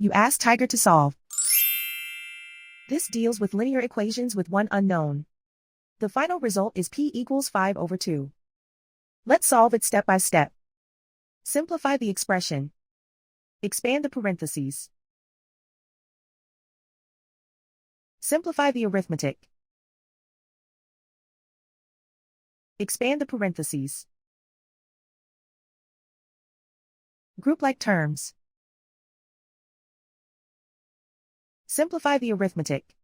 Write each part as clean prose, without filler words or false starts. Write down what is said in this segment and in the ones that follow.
You ask Tiger to solve. This deals with linear equations with one unknown. The final result is p equals 5 over 2. Let's solve it step by step. Simplify the expression. Expand the parentheses. Simplify the arithmetic. Expand the parentheses. Group like terms. Simplify the arithmetic.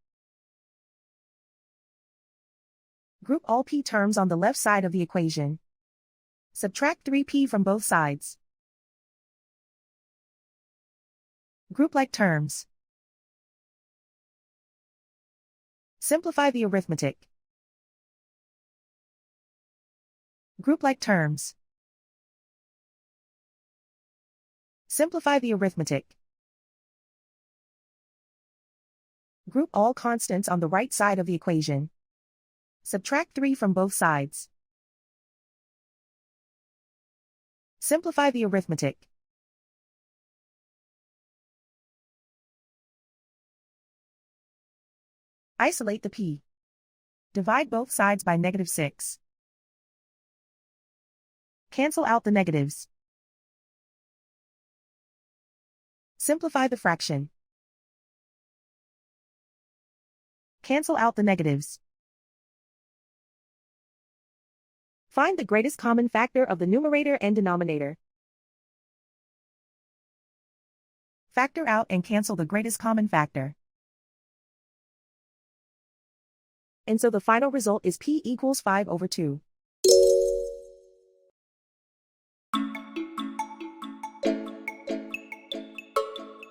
Group all p terms on the left side of the equation. Subtract 3p from both sides. Group like terms. Simplify the arithmetic. Group like terms. Simplify the arithmetic. Group all constants on the right side of the equation. Subtract 3 from both sides. Simplify the arithmetic. Isolate the p. Divide both sides by -6. Cancel out the negatives. Simplify the fraction. Cancel out the negatives. Find the greatest common factor of the numerator and denominator. Factor out and cancel the greatest common factor. And so the final result is p equals 5 over 2.